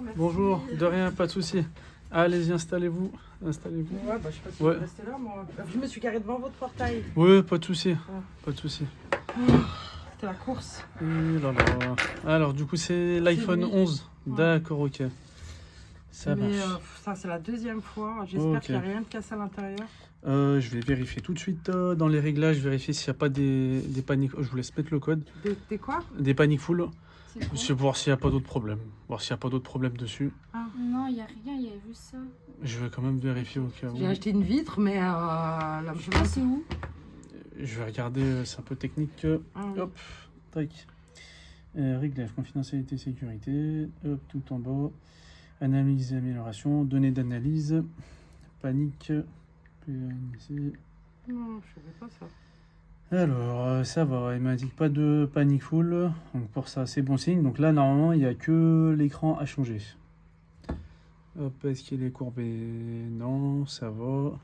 merci. Bonjour, de rien, pas de souci. Allez-y, installez-vous. Installez-vous. Ouais, bah, je sais pas si Ouais. je vais rester là, moi. Je me suis garée devant votre portail. Oui, pas de souci. Pas de souci. C'était la course. Et là, là. Alors, du coup, c'est l'iPhone lui. 11. Ouais. D'accord, ok. Ça Mais marche. ça, c'est la deuxième fois. J'espère Ok. qu'il n'y a rien de cassé à l'intérieur. Je vais vérifier tout de suite dans les réglages, vérifier s'il n'y a pas des paniques. Je vous laisse mettre le code. Des quoi? Des paniques full. C'est quoi? C'est pour voir s'il n'y a pas d'autres problèmes. Voir s'il n'y a pas d'autres problèmes dessus. Non, il n'y a rien, il y a juste ça. Je vais quand même vérifier au cas où. J'ai acheté une vitre, mais là, Je sais pas c'est où. Je vais regarder, c'est un peu technique. oui. Hop, tac. Réglage, confidentialité, sécurité. Hop, tout en bas. Analyse et amélioration. Données d'analyse. Panique. PNC. Non, je savais pas ça. Alors, ça va. Il m'indique pas de panique full. Donc, pour ça, c'est bon signe. Donc là, normalement, il n'y a que l'écran à changer. Hop, est-ce qu'il est courbé? Non, ça va.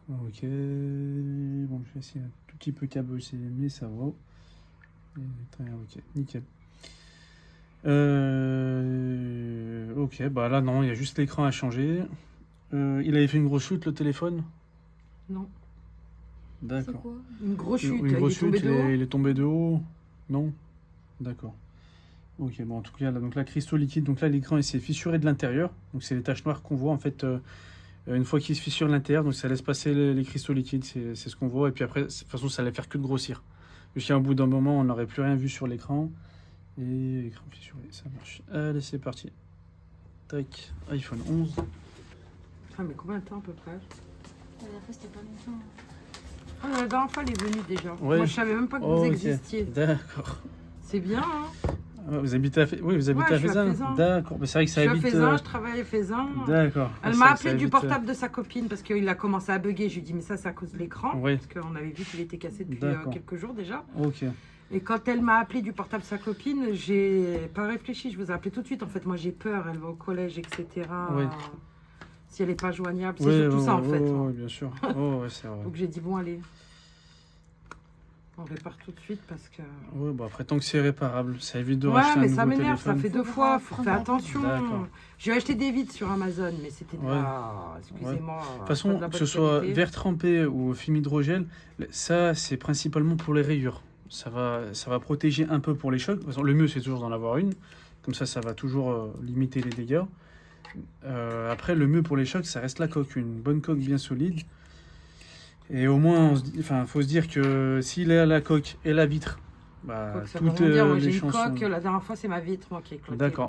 Ok. Bon, je vais essayer un tout petit peu cabossé, mais ça va. Et très bien, ok, nickel. Ok, bah là, non, il y a juste l'écran à changer. Il avait fait une grosse chute, le téléphone? Non. C'est D'accord. quoi? Une grosse chute. Une grosse il est tombé chute, de haut. il est tombé de haut? Non? D'accord. Ok, bon, en tout cas, là, donc là, cristaux liquides, donc là, l'écran, il s'est fissuré de l'intérieur. Donc, c'est les taches noires qu'on voit, en fait, une fois qu'il se fissure de l'intérieur. Donc, ça laisse passer les cristaux liquides, c'est ce qu'on voit. Et puis après, de toute façon, ça allait faire que de grossir. Jusqu'à un bout d'un moment, on n'aurait plus rien vu sur l'écran. Et écran fissuré, ça marche. Allez, c'est parti. Tac, iPhone 11. Ah, mais combien de temps à peu près? La dernière fois, c'était pas longtemps. Ah, la dernière fois, elle est venue déjà. Ouais. Moi, je savais même pas que vous Ok, existiez. d'accord. C'est bien, hein? Vous habitez à Oui, vous habitez Ouais, à je suis à Fézin. Fézin. D'accord, mais c'est vrai que Je ça suis à habite. Fézin, je travaille à Fézin. D'accord. Elle C'est m'a vrai que ça appelé du habite, portable de sa copine parce qu'il a commencé à bugger. Je lui ai dit, mais ça, c'est à cause de l'écran. Oui. Parce qu'on avait vu qu'il était cassé depuis D'accord. quelques jours déjà. Ok. Et quand elle m'a appelé du portable de sa copine, j'ai pas réfléchi. Je vous ai appelé tout de suite. En fait, moi, j'ai peur. Elle va au collège, etc. Oui. Si elle n'est pas joignable. C'est Oui, surtout ça, en fait. Oui, bien sûr. Oh, ouais, c'est vrai. Donc, j'ai dit, bon, allez. On répare tout de suite parce que... Ouais, bon, après, tant que c'est réparable, ça évite de Ouais, racheter un mais ça nouveau m'énerve. Ça téléphone. fait 2 fois. Faut faire attention. D'accord. J'ai acheté des vitres sur Amazon, mais c'était de Ouais. la... Excusez-moi. De toute pas façon, de la que bonne ce soit qualité. verre trempé ou film hydrogel, ça, c'est principalement pour les rayures. Ça va protéger un peu pour les chocs. De toute façon, le mieux, c'est toujours d'en avoir une. Comme ça va toujours limiter les dégâts. Après, le mieux pour les chocs, ça reste la coque. Une bonne coque bien solide. Et au moins, faut se dire que s'il est à la coque et la vitre, bah, Quoi que ça veut toutes rien dire. Moi, les j'ai une chances coque. sont... La dernière fois, c'est ma vitre, moi, qui est cloquée. D'accord.